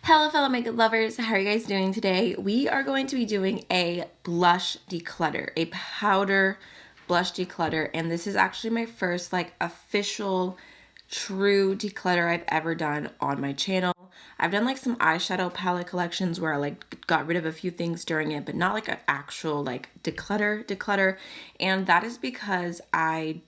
Hello fellow makeup lovers, how are you guys doing today? We are going to be doing a blush declutter, a powder blush declutter, and this is actually my first official true declutter I've ever done on my channel. I've done some eyeshadow palette collections where I got rid of a few things during it, but not an actual declutter, and that is because I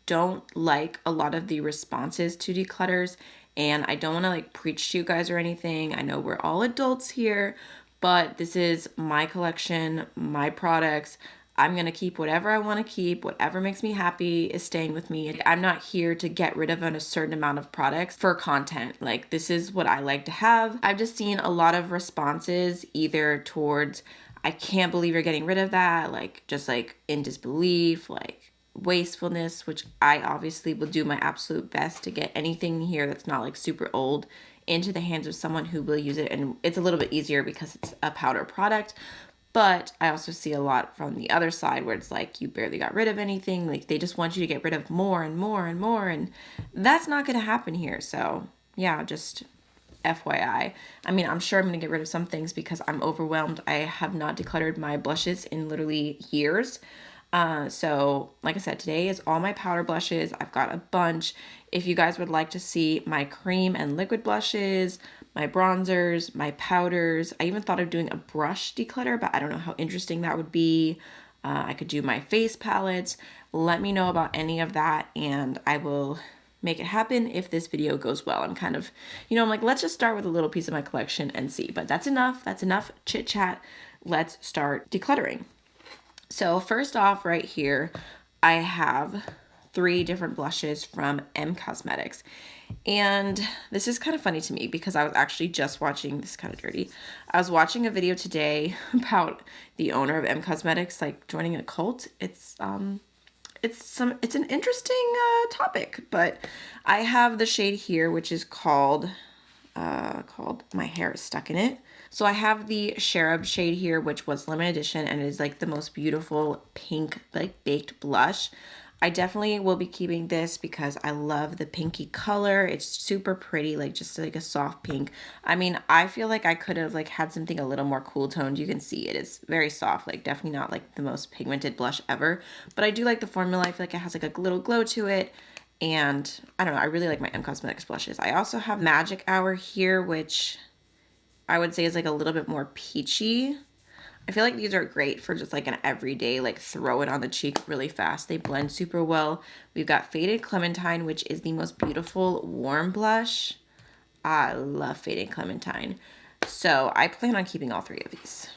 don't like a lot of the responses to declutters, and I don't want to preach to you guys or anything. I know we're all adults here, but this is my collection, my products. I'm going to keep whatever I want to keep. Whatever makes me happy is staying with me. I'm not here to get rid of a certain amount of products for content. This is what I like to have. I've just seen a lot of responses either towards, I can't believe you're getting rid of that, just in disbelief, wastefulness, which I obviously will do my absolute best to get anything here that's not super old into the hands of someone who will use it. And it's a little bit easier because it's a powder product. But I also see a lot from the other side where it's you barely got rid of anything. They just want you to get rid of more and more and more. And that's not going to happen here. So yeah, just FYI. I mean, I'm sure I'm going to get rid of some things because I'm overwhelmed. I have not decluttered my blushes in literally years. So like I said, today is all my powder blushes. I've got a bunch. If you guys would like to see my cream and liquid blushes, my bronzers, my powders, I even thought of doing a brush declutter, but I don't know how interesting that would be. I could do my face palettes. Let me know about any of that and I will make it happen if this video goes well. I'm kind of, I'm let's just start with a little piece of my collection and see, but that's enough. That's enough chit chat. Let's start decluttering. So first off right here, I have 3 different blushes from M Cosmetics. And this is kind of funny to me because I was actually just watching, this is kind of dirty. I was watching a video today about the owner of M Cosmetics joining a cult. It's an interesting topic, but I have the shade here which is called My Hair is Stuck in It. So I have the Cherub shade here, which was limited edition and is the most beautiful pink baked blush. I definitely will be keeping this because I love the pinky color. It's super pretty, just a soft pink. I mean, I feel like I could have had something a little more cool toned. You can see it is very soft, definitely not the most pigmented blush ever. But I do like the formula. I feel like it has a little glow to it. And I don't know, I really like my M Cosmetics blushes. I also have Magic Hour here, which I would say is a little bit more peachy. I feel like these are great for just an everyday, throw it on the cheek really fast. They blend super well. We've got Faded Clementine, which is the most beautiful warm blush. I love Faded Clementine. So I plan on keeping all 3 of these.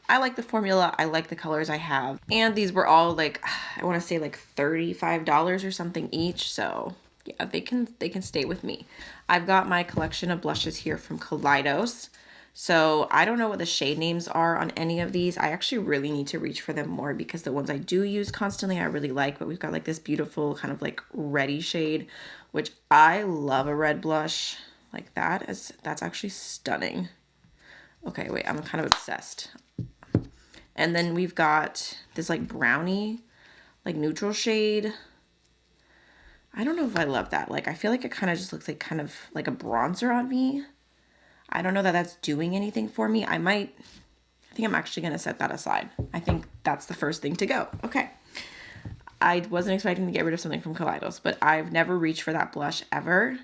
I like the formula. I like the colors I have. And these were all I want to say $35 or something each. So yeah, they can stay with me. I've got my collection of blushes here from Kaleidos. So I don't know what the shade names are on any of these. I actually really need to reach for them more because the ones I do use constantly I really like, but we've got this beautiful kind of reddy shade, which I love a red blush like that. That's actually stunning. Okay, wait, I'm kind of obsessed. And then we've got this brownie, neutral shade. I don't know if I love that. I feel like it kind of just looks kind of like a bronzer on me. I don't know that that's doing anything for me. I think I'm actually going to set that aside. I think that's the first thing to go. Okay. I wasn't expecting to get rid of something from Kaleidos, but I've never reached for that blush ever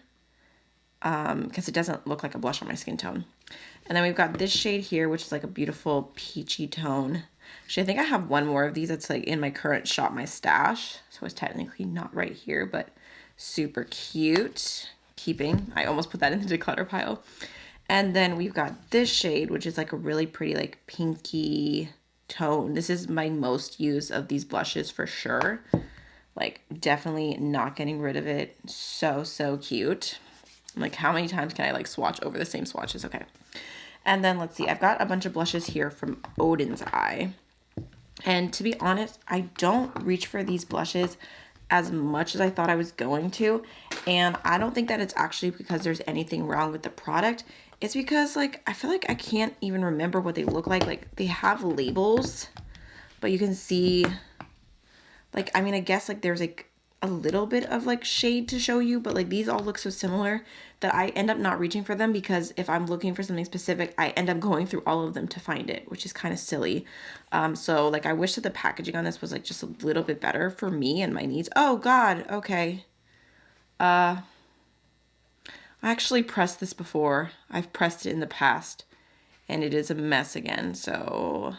because it doesn't look like a blush on my skin tone. And then we've got this shade here, which is a beautiful peachy tone. Actually, I think I have one more of these that's in my current Shop My Stash. So it's technically not right here, but super cute. I almost put that in the declutter pile. And then we've got this shade, which is a really pretty pinky tone. This is my most used of these blushes for sure. Definitely not getting rid of it. So cute. How many times can I swatch over the same swatches? Okay. And then let's see. I've got a bunch of blushes here from Odin's Eye. And to be honest, I don't reach for these blushes as much as I thought I was going to. And I don't think that it's actually because there's anything wrong with the product. It's because I feel like I can't even remember what they look like. They have labels, but you can see I mean, I guess there's a little bit of like shade to show you, but like these all look so similar that I end up not reaching for them, because if I'm looking for something specific, I end up going through all of them to find it, which is kind of silly. So like I wish that the packaging on this was like just a little bit better for me and my needs. Oh God, okay. I actually pressed this before. I've pressed it in the past and it is a mess again, so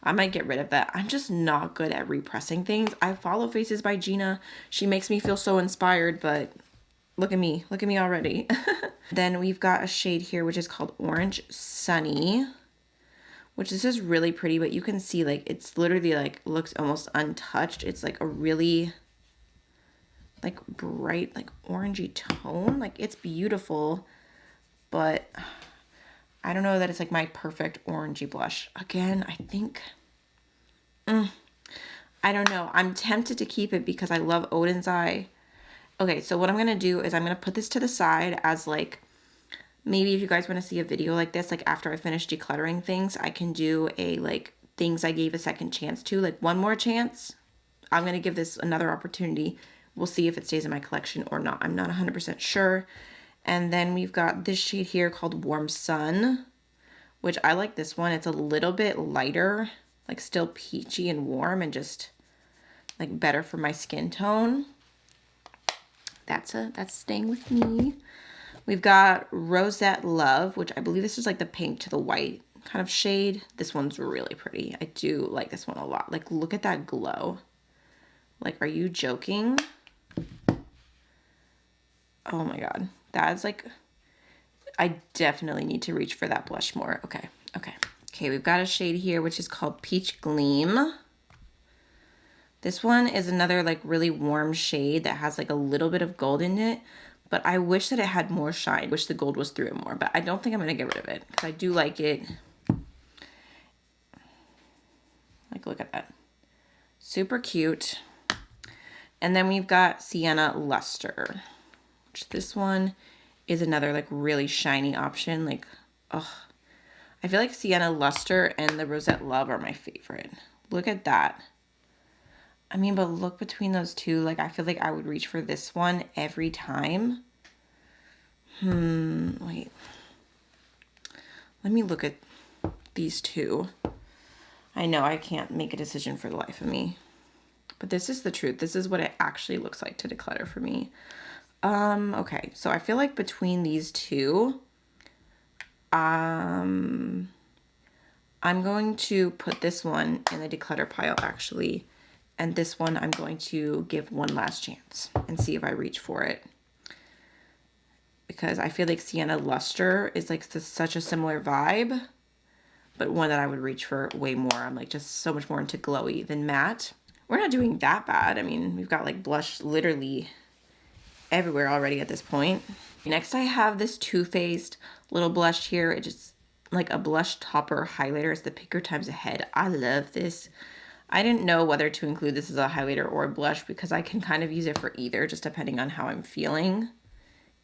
I might get rid of that. I'm just not good at repressing things. I follow Faces by Gina. She makes me feel so inspired, but look at me already. Then we've got a shade here which is called Orange Sunny, which this is really pretty, but you can see like it's literally like looks almost untouched. It's like a really like bright like orangey tone. Like it's beautiful, but I don't know that it's like my perfect orangey blush. Again, I think, I don't know. I'm tempted to keep it because I love Odin's Eye. Okay, so what I'm going to do is I'm going to put this to the side as like, maybe if you guys want to see a video like this, like after I finish decluttering things, I can do a like things I gave a second chance to, like one more chance. I'm going to give this another opportunity. We'll see if it stays in my collection or not. I'm not 100% sure. And then we've got this shade here called Warm Sun, which I like this one. It's a little bit lighter, like still peachy and warm and just like better for my skin tone. That's staying with me. We've got Rosette Love, which I believe this is like the pink to the white kind of shade. This one's really pretty. I do like this one a lot. Like look at that glow. Like, are you joking? Oh my God. That's like, I definitely need to reach for that blush more. Okay. We've got a shade here, which is called Peach Gleam. This one is another like really warm shade that has like a little bit of gold in it, but I wish that it had more shine. Wish the gold was through it more, but I don't think I'm going to get rid of it because I do like it. Like, look at that. Super cute. And then we've got Sienna Luster, which this one is another like really shiny option. Like, oh, I feel like Sienna Luster and the Rosette Love are my favorite. Look at that. I mean, but look between those two. Like, I feel like I would reach for this one every time. Wait. Let me look at these two. I know I can't make a decision for the life of me, but this is the truth. This is what it actually looks like to declutter for me. Okay, so I feel like between these two, I'm going to put this one in the declutter pile actually, and this one I'm going to give one last chance and see if I reach for it. Because I feel like Sienna Luster is like such a similar vibe, but one that I would reach for way more. I'm like just so much more into glowy than matte. We're not doing that bad. I mean, we've got like blush literally everywhere already at this point. Next I have this Too Faced little blush here. It's just like a blush topper highlighter. It's the Pick Your Times Ahead. I love this. I didn't know whether to include this as a highlighter or a blush because I can kind of use it for either, just depending on how I'm feeling.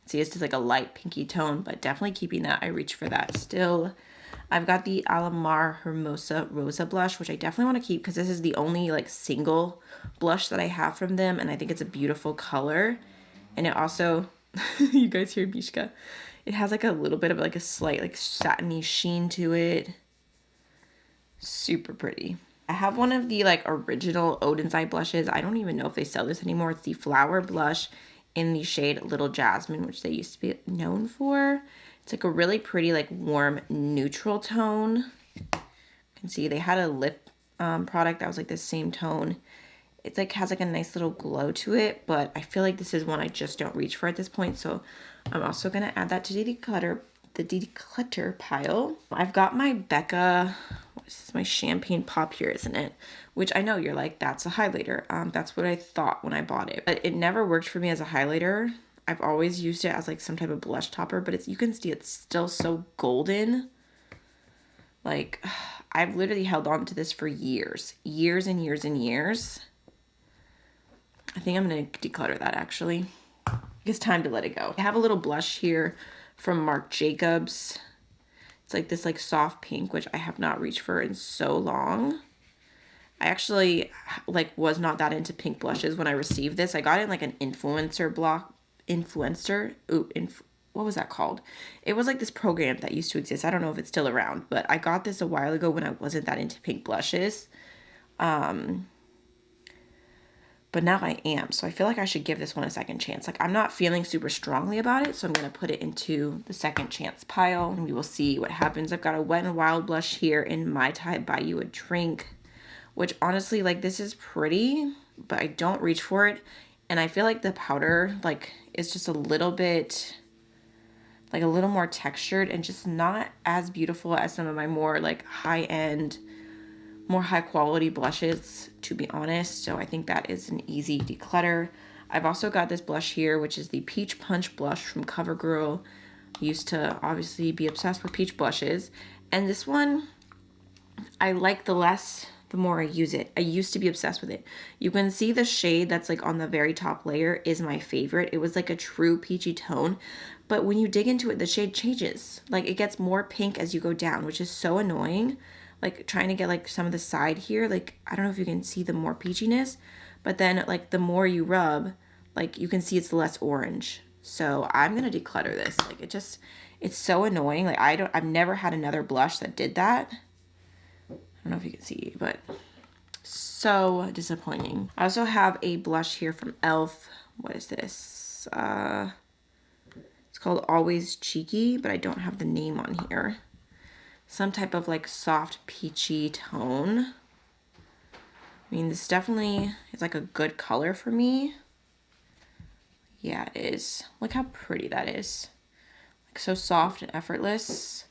See, it's just like a light pinky tone, but definitely keeping that. I reach for that still. I've got the Alamar Hermosa Rosa Blush, which I definitely want to keep because this is the only like single blush that I have from them, and I think it's a beautiful color. And it also, you guys hear Bishka? It has like a little bit of like a slight like satiny sheen to it. Super pretty. I have one of the like original Odin's Eye blushes. I don't even know if they sell this anymore. It's the Flower Blush in the shade Little Jasmine, which they used to be known for. It's like a really pretty like warm neutral tone. You can see they had a lip product that was like the same tone. It's like has like a nice little glow to it, but I feel like this is one I just don't reach for at this point. So I'm also gonna add that to the declutter pile. I've got my Becca, this is my Champagne Pop here, isn't it? Which I know you're like, that's a highlighter. That's what I thought when I bought it, but it never worked for me as a highlighter. I've always used it as like some type of blush topper, but you can see it's still so golden. Like, I've literally held on to this for years and years. I think I'm going to declutter that actually. It's time to let it go. I have a little blush here from Marc Jacobs. It's like this like soft pink, which I have not reached for in so long. I actually like was not that into pink blushes when I received this. I got it in like an what was that called? It was like this program that used to exist. I don't know if it's still around, but I got this a while ago when I wasn't that into pink blushes. But now I am. So I feel like I should give this one a second chance. Like I'm not feeling super strongly about it. So I'm going to put it into the second chance pile and we will see what happens. I've got a Wet n Wild blush here in My Type Buy You a Drink, which honestly, like this is pretty, but I don't reach for it. And I feel like the powder like is just a little bit, like a little more textured and just not as beautiful as some of my more like high-end, more high quality blushes, to be honest. So I think that is an easy declutter. I've also got this blush here, which is the Peach Punch Blush from Covergirl. Used to obviously be obsessed with peach blushes. And this one, I like the more I use it. I used to be obsessed with it. You can see the shade that's like on the very top layer is my favorite. It was like a true peachy tone, but when you dig into it, the shade changes. Like it gets more pink as you go down, which is so annoying. Like trying to get like some of the side here, like I don't know if you can see the more peachiness, but then like the more you rub, like you can see it's less orange. So I'm gonna declutter this. Like it's so annoying. Like I've never had another blush that did that. I don't know if you can see, but so disappointing. I also have a blush here from e.l.f. What is this? It's called Always Cheeky, but I don't have the name on here. Some type of like soft peachy tone. I mean, this definitely is like a good color for me. Yeah, it is. Look how pretty that is. Like so soft and effortless.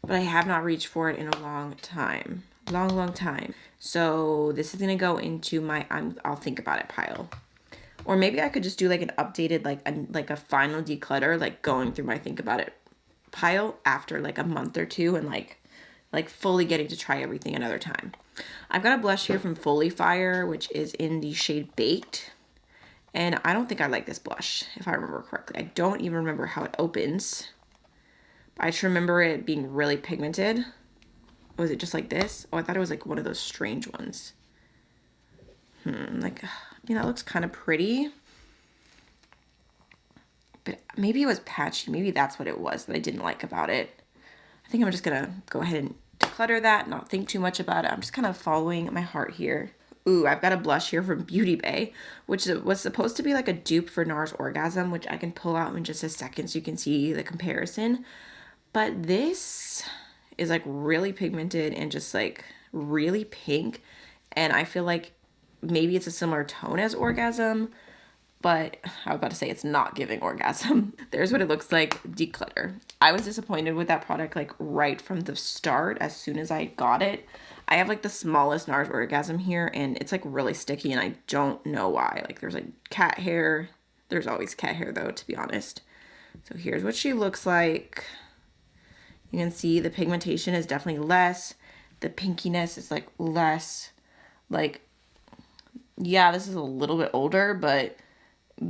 But I have not reached for it in a long time. Long time. So this is gonna go into my I'll think about it pile. Or maybe I could just do like an updated, like a final declutter, like going through my think about it pile after like a month or two and like fully getting to try everything another time. I've got a blush here from Folly Fire, which is in the shade Baked. And I don't think I like this blush, if I remember correctly. I don't even remember how it opens. I just remember it being really pigmented. Was it just like this? Oh, I thought it was like one of those strange ones. Like, I mean, that looks kind of pretty. But maybe it was patchy. Maybe that's what it was that I didn't like about it. I think I'm just going to go ahead and declutter that, not think too much about it. I'm just kind of following my heart here. Ooh, I've got a blush here from Beauty Bay, which was supposed to be like a dupe for NARS Orgasm, which I can pull out in just a second so you can see the comparison. But this is like really pigmented and just like really pink. And I feel like maybe it's a similar tone as Orgasm, but I was about to say it's not giving Orgasm. There's what it looks like. Declutter. I was disappointed with that product like right from the start as soon as I got it. I have like the smallest NARS Orgasm here and it's like really sticky and I don't know why. Like there's like cat hair. There's always cat hair though, to be honest. So here's what she looks like. You can see the pigmentation is definitely less. The pinkiness is like less. Like, yeah, this is a little bit older, but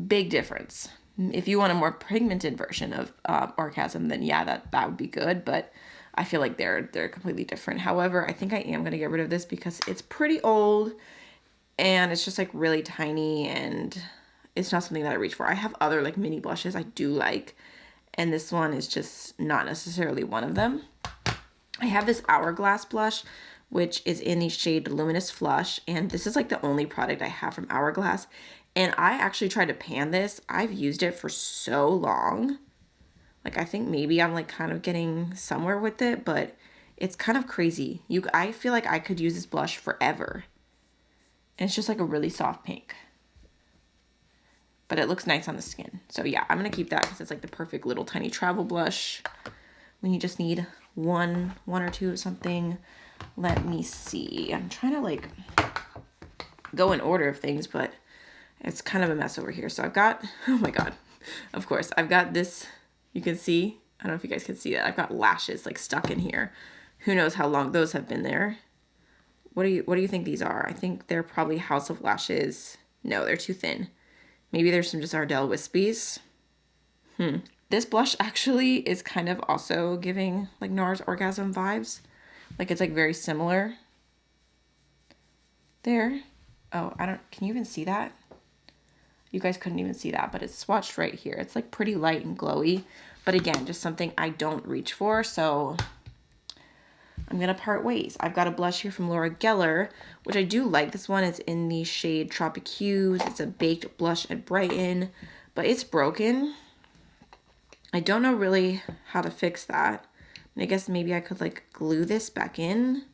big difference. If you want a more pigmented version of Orgasm, then yeah, that would be good. But I feel like they're completely different. However, I think I am going to get rid of this because it's pretty old and it's just like really tiny and it's not something that I reach for. I have other like mini blushes I do like. And this one is just not necessarily one of them. I have this Hourglass blush, which is in the shade Luminous Flush. And this is like the only product I have from Hourglass. And I actually tried to pan this. I've used it for so long. Like I think maybe I'm like kind of getting somewhere with it, but it's kind of crazy. I feel like I could use this blush forever. And it's just like a really soft pink. But it looks nice on the skin. So yeah, I'm going to keep that because it's like the perfect little tiny travel blush when you just need one or two of something. Let me see. I'm trying to like go in order of things, but it's kind of a mess over here. So I've got, oh my God, of course, I've got this, you can see, I don't know if you guys can see that. I've got lashes like stuck in here. Who knows how long those have been there. What do you think these are? I think they're probably House of Lashes. No, they're too thin. Maybe there's some just Ardell Wispies. This blush actually is kind of also giving like NARS Orgasm vibes. Like it's like very similar. there. Oh, can you even see that? You guys couldn't even see that, but it's swatched right here. It's like pretty light and glowy, but again, just something I don't reach for, so I'm gonna part ways. I've got a blush here from Laura Geller, which I do like. This one is in the shade Tropic Hues. It's a baked blush at Brighton, but it's broken. I don't know really how to fix that. I guess maybe I could like glue this back in,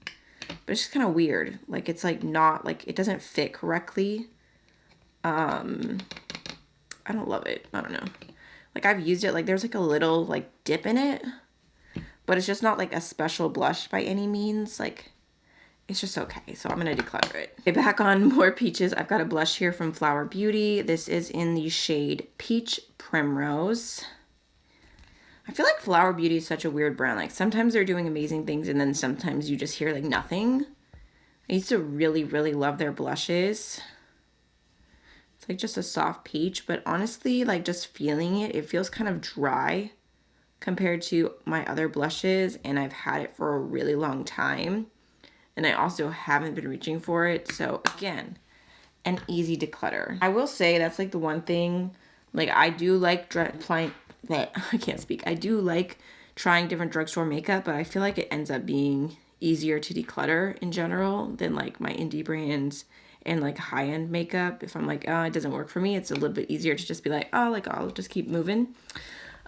but it's just kind of weird. Like it's like not, like it doesn't fit correctly. I don't love it. I don't know. Like I've used it, like there's like a little like dip in it, but it's just not like a special blush by any means. Like it's just okay. So I'm going to declutter it. Okay, back on more peaches. I've got a blush here from Flower Beauty. This is in the shade Peach Primrose. I feel like Flower Beauty is such a weird brand. Like sometimes they're doing amazing things and then sometimes you just hear like nothing. I used to really, really love their blushes. It's like just a soft peach, but honestly, like just feeling it, it feels kind of dry compared to my other blushes, and I've had it for a really long time, and I also haven't been reaching for it. So again, an easy declutter. I will say that's like the one thing, like I do like I can't speak. I do like trying different drugstore makeup, but I feel like it ends up being easier to declutter in general than like my indie brands and like high-end makeup. If I'm like, oh, it doesn't work for me, it's a little bit easier to just be like, oh, like I'll just keep moving.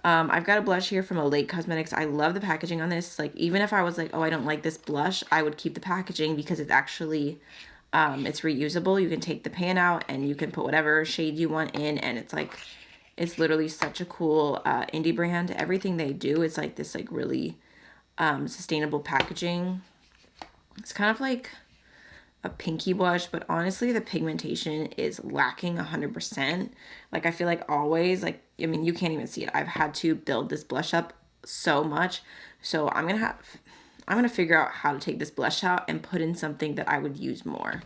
I've got a blush here from Olay Cosmetics. I love the packaging on this. Like even if I was like, oh, I don't like this blush, I would keep the packaging because it's actually it's reusable. You can take the pan out and you can put whatever shade you want in, and it's like, it's literally such a cool indie brand. Everything they do is like this like really sustainable packaging. It's kind of like a pinky blush, but honestly the pigmentation is lacking 100%. Like I feel like always, like, I mean, you can't even see it. I've had to build this blush up so much. So I'm gonna figure out how to take this blush out and put in something that I would use more.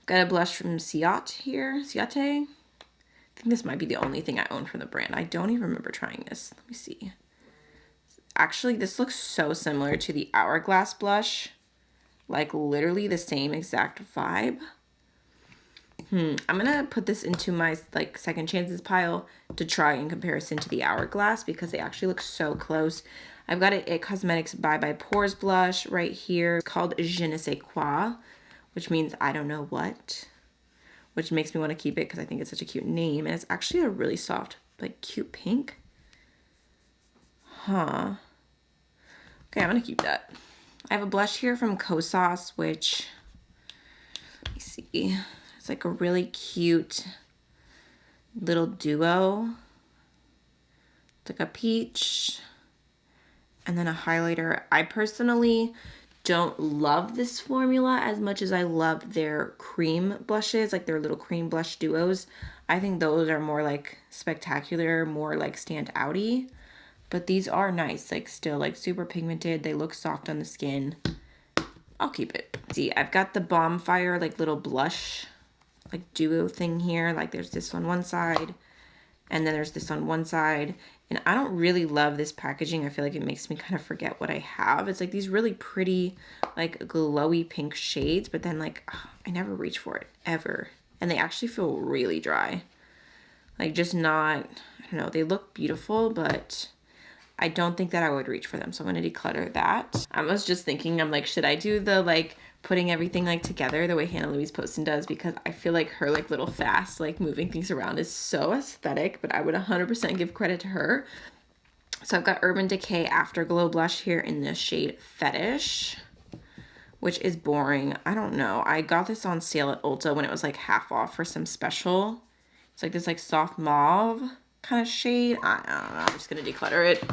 Got a blush from Ciate here. Ciate. I think this might be the only thing I own from the brand. I don't even remember trying this. Let me see. Actually, this looks so similar to the Hourglass blush. Like literally the same exact vibe. I'm gonna put this into my like second chances pile to try in comparison to the Hourglass because they actually look so close. I've got an It Cosmetics Bye Bye Pores blush right here. It's called Je ne sais quoi, which means I don't know what, which makes me want to keep it because I think it's such a cute name, and it's actually a really soft, like cute pink. Huh. Okay, I'm gonna keep that. I have a blush here from Kosas, which, let me see. It's like a really cute little duo. It's like a peach and then a highlighter. I personally don't love this formula as much as I love their cream blushes, like their little cream blush duos. I think those are more like spectacular, more like stand outy. But these are nice, like still like super pigmented. They look soft on the skin. I'll keep it. See, I've got the Bonfire like little blush like duo thing here. Like there's this on one side and then there's this on one side. And I don't really love this packaging. I feel like it makes me kind of forget what I have. It's like these really pretty like glowy pink shades, but then like I never reach for it ever. And they actually feel really dry. Like just not, I don't know, they look beautiful, but I don't think that I would reach for them. So I'm going to declutter that. I was just thinking, I'm like, should I do the like putting everything like together the way Hannah Louise Poston does? Because I feel like her like little fast like moving things around is so aesthetic, but I would 100% give credit to her. So I've got Urban Decay Afterglow blush here in the shade Fetish, which is boring. I don't know. I got this on sale at Ulta when it was like half off for some special. It's like this like soft mauve kind of shade. I don't know. I'm just going to declutter it.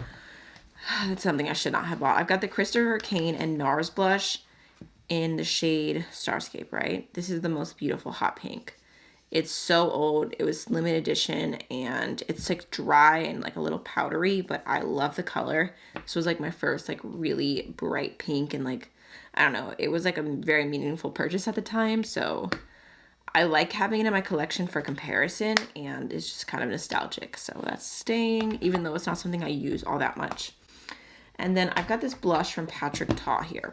That's something I should not have bought. I've got the Christopher Kane and NARS blush in the shade Starscape, right? This is the most beautiful hot pink. It's so old. It was limited edition and it's like dry and like a little powdery, but I love the color. This was like my first like really bright pink, and like, I don't know, it was like a very meaningful purchase at the time. So I like having it in my collection for comparison, and it's just kind of nostalgic. So that's staying, even though it's not something I use all that much. And then I've got this blush from Patrick Ta here.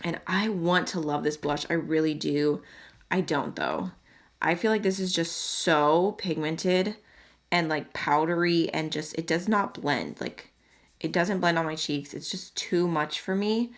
And I want to love this blush. I really do. I don't though. I feel like this is just so pigmented and like powdery and just, it does not blend. Like it doesn't blend on my cheeks. It's just too much for me.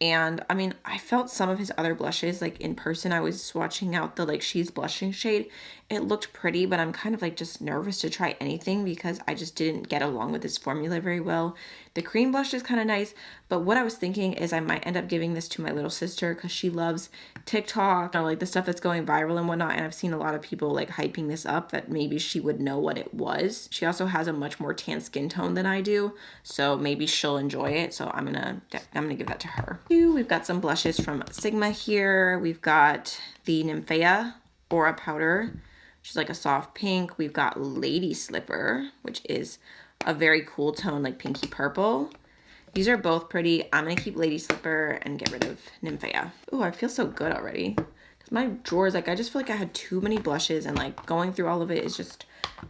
And I mean, I felt some of his other blushes, like in person. I was swatching out the like She's Blushing shade. It looked pretty, but I'm kind of like just nervous to try anything because I just didn't get along with this formula very well. The cream blush is kind of nice, but what I was thinking is I might end up giving this to my little sister because she loves TikTok or like the stuff that's going viral and whatnot. And I've seen a lot of people like hyping this up that maybe she would know what it was. She also has a much more tan skin tone than I do, so maybe she'll enjoy it. So I'm gonna give that to her. We've got some blushes from Sigma here. We've got the Nymphea Aura Powder, which is like a soft pink. We've got Lady Slipper, which is a very cool tone, like pinky purple. These are both pretty. I'm gonna keep Lady Slipper and get rid of Nymphea. Oh, I feel so good already. Cause my drawers, like I just feel like I had too many blushes and like going through all of it is just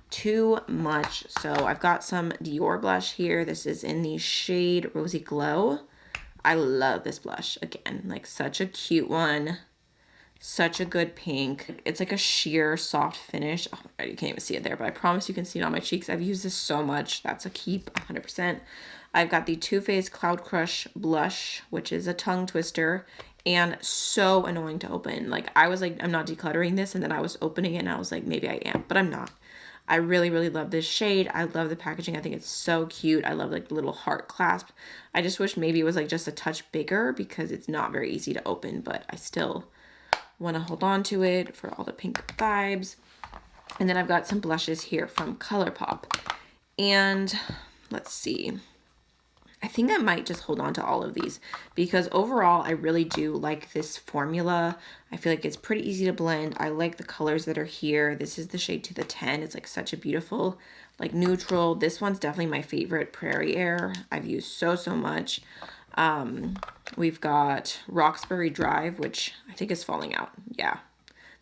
too much. So I've got some Dior blush here. This is in the shade Rosy Glow. I love this blush. Again, like such a cute one. Such a good pink. It's like a sheer soft finish. Oh my God, you can't even see it there, but I promise you can see it on my cheeks. I've used this so much. That's a keep, 100%. I've got the Too Faced Cloud Crush blush, which is a tongue twister and so annoying to open. Like I was like, I'm not decluttering this, and then I was opening it and I was like, maybe I am, but I'm not. I really, really love this shade. I love the packaging. I think it's so cute. I love like the little heart clasp. I just wish maybe it was like just a touch bigger because it's not very easy to open, but I still want to hold on to it for all the pink vibes. And then I've got some blushes here from ColourPop. And let's see. I think I might just hold on to all of these because overall I really do like this formula. I feel like it's pretty easy to blend. I like the colors that are here. This is the shade To The 10. It's like such a beautiful like neutral. This one's definitely my favorite, Prairie Air. I've used so much. We've got Roxbury Drive, which I think is falling out. Yeah,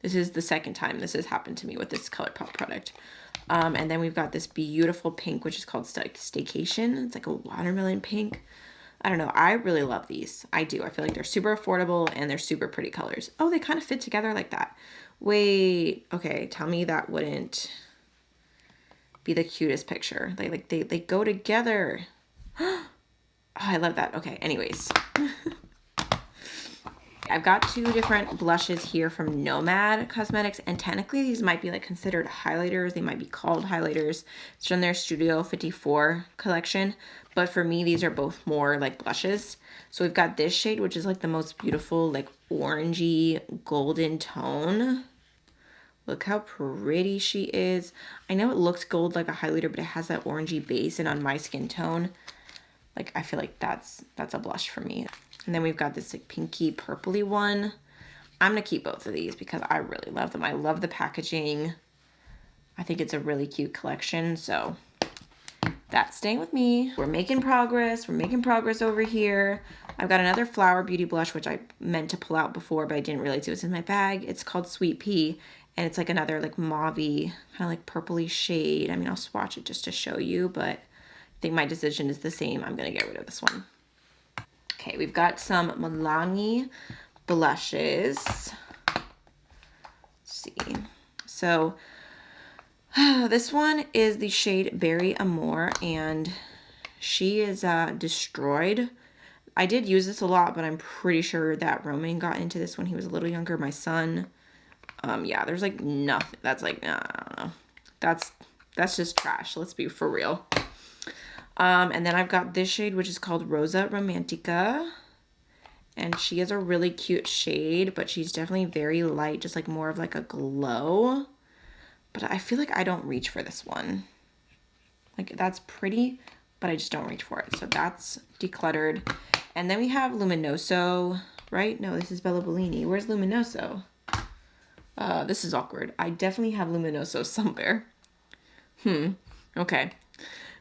this is the second time this has happened to me with this ColourPop product. And then we've got this beautiful pink, which is called Staycation. It's like a watermelon pink. I don't know. I really love these. I do. I feel like they're super affordable and they're super pretty colors. Oh, they kind of fit together like that. Wait. Okay. Tell me that wouldn't be the cutest picture. They go together. Oh, I love that. Okay. Anyways. I've got two different blushes here from Nomad Cosmetics, and technically these might be like considered highlighters. They might be called highlighters. It's from their Studio 54 collection, but for me these are both more like blushes. So we've got this shade, which is like the most beautiful like orangey golden tone. Look how pretty she is. I know it looks gold like a highlighter, but it has that orangey base, and on my skin tone, like I feel like that's a blush for me. And then we've got this like pinky purpley one. I'm gonna keep both of these because I really love them. I love the packaging. I think it's a really cute collection, so that's staying with me. We're making progress. We're making progress over here. I've got another Flower Beauty blush, which I meant to pull out before, but I didn't realize it was in my bag. It's called Sweet Pea, and it's like another like mauvey, kind of like purpley shade. I mean, I'll swatch it just to show you, but I think my decision is the same. I'm gonna get rid of this one. Okay, we've got some Milani blushes. Let's see. So this one is the shade Berry Amour, and she is Destroyed. I did use this a lot, but I'm pretty sure that Roman got into this when he was a little younger, my son. Yeah, there's like nothing. That's like, I don't know. That's just trash. Let's be for real. And then I've got this shade, which is called Rosa Romantica. And she is a really cute shade, but she's definitely very light, just like more of like a glow. But I feel like I don't reach for this one. Like that's pretty, but I just don't reach for it. So that's decluttered. And then we have Luminoso, right? No, this is Bella Bellini. Where's Luminoso? This is awkward. I definitely have Luminoso somewhere. Okay.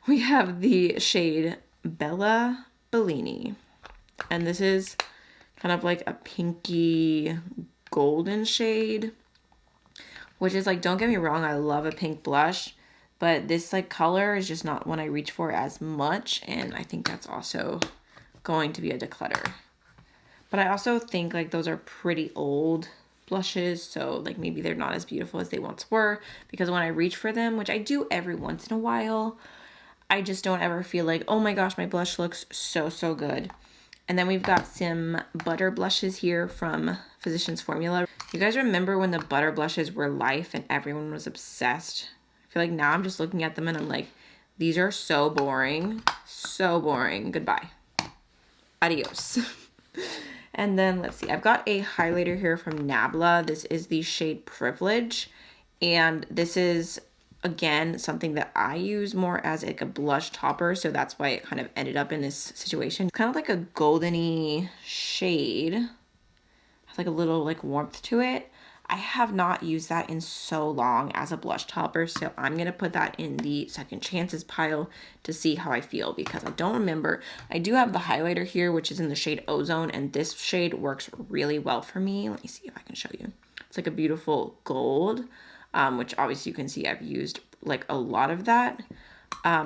We have the shade Bella Bellini. And this is kind of like a pinky golden shade, which is like, don't get me wrong, I love a pink blush, but this like color is just not one I reach for as much, and I think that's also going to be a declutter. But I also think like those are pretty old blushes, so like maybe they're not as beautiful as they once were, because when I reach for them, which I do every once in a while, I just don't ever feel like, oh my gosh, my blush looks so good. And then we've got some butter blushes here from Physicians Formula. You guys remember when the butter blushes were life and everyone was obsessed? I feel like now I'm just looking at them and I'm like, these are so boring. So boring. Goodbye. Adios. And then let's see, I've got a highlighter here from Nabla. This is the shade Privilege. And this is, again, something that I use more as like a blush topper. So that's why it kind of ended up in this situation. It's kind of like a goldeny shade. Has like a little like warmth to it. I have not used that in so long as a blush topper, so I'm going to put that in the second chances pile to see how I feel, because I don't remember. I do have the highlighter here, which is in the shade Ozone, and this shade works really well for me. Let me see if I can show you. It's like a beautiful gold, which obviously you can see I've used like a lot of that.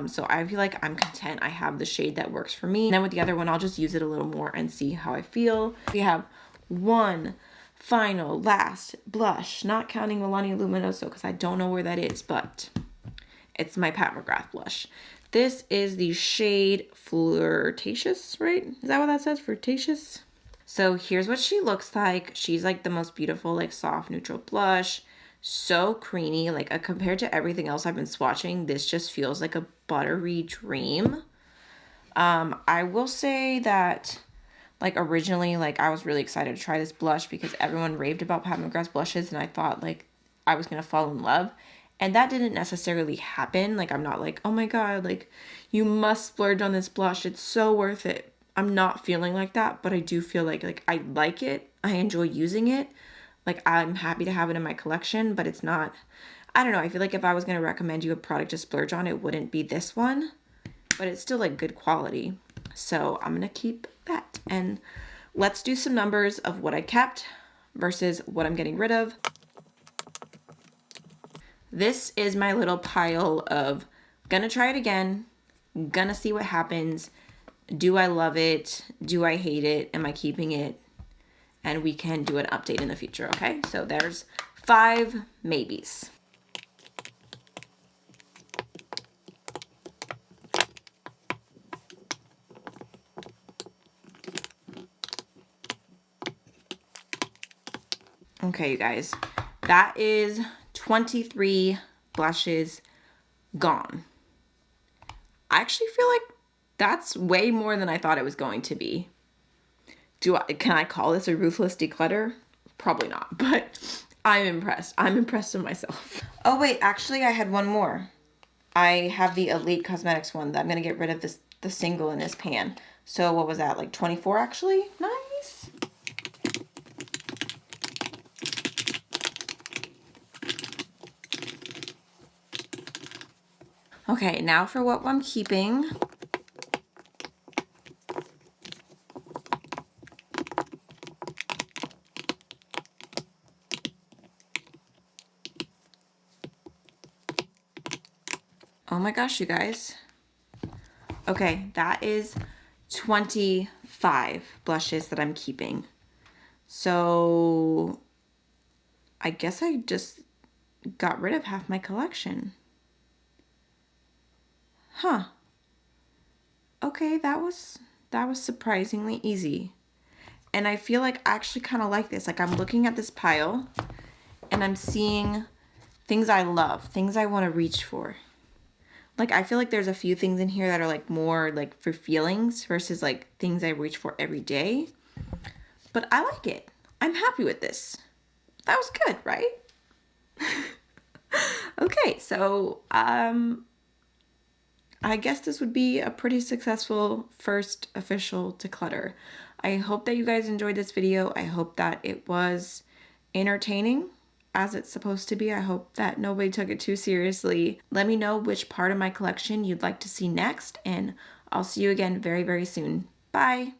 So I feel like I'm content. I have the shade that works for me. And then with the other one, I'll just use it a little more and see how I feel. We have one final last blush, not counting Milani Luminoso because I don't know where that is, but it's my Pat McGrath blush. This is the shade Flirtatious, right? Is that what that says? Flirtatious? So here's what she looks like. She's like the most beautiful, like soft neutral blush. So creamy. Like compared to everything else I've been swatching, this just feels like a buttery dream. I will say that like originally, like I was really excited to try this blush because everyone raved about Pat McGrath's blushes and I thought like I was going to fall in love. And that didn't necessarily happen. Like I'm not like, oh my God, like you must splurge on this blush. It's so worth it. I'm not feeling like that, but I do feel like I like it. I enjoy using it. Like I'm happy to have it in my collection, but it's not, I don't know. I feel like if I was going to recommend you a product to splurge on, it wouldn't be this one, but it's still like good quality. So I'm going to keep that. And let's do some numbers of what I kept versus what I'm getting rid of. This is my little pile of gonna try it again, gonna see what happens. Do I love it? Do I hate it? Am I keeping it? And we can do an update in the future, okay? So there's 5 maybes. Okay, you guys, that is 23 blushes gone. I actually feel like that's way more than I thought it was going to be. Can I call this a ruthless declutter? Probably not, but I'm impressed. I'm impressed with myself. Oh wait, actually I had one more. I have the Elite Cosmetics one that I'm gonna get rid of the single in this pan. So what was that, like 24 actually? Nice. Okay, now for what I'm keeping. Oh my gosh, you guys. Okay, that is 25 blushes that I'm keeping. So I guess I just got rid of half my collection. Huh. Okay, that was surprisingly easy. And I feel like I actually kind of like this. Like I'm looking at this pile and I'm seeing things I love, things I want to reach for. Like I feel like there's a few things in here that are like more like for feelings versus like things I reach for every day. But I like it. I'm happy with this. That was good, right? Okay, so I guess this would be a pretty successful first official declutter. I hope that you guys enjoyed this video. I hope that it was entertaining as it's supposed to be. I hope that nobody took it too seriously. Let me know which part of my collection you'd like to see next, and I'll see you again very, very soon. Bye!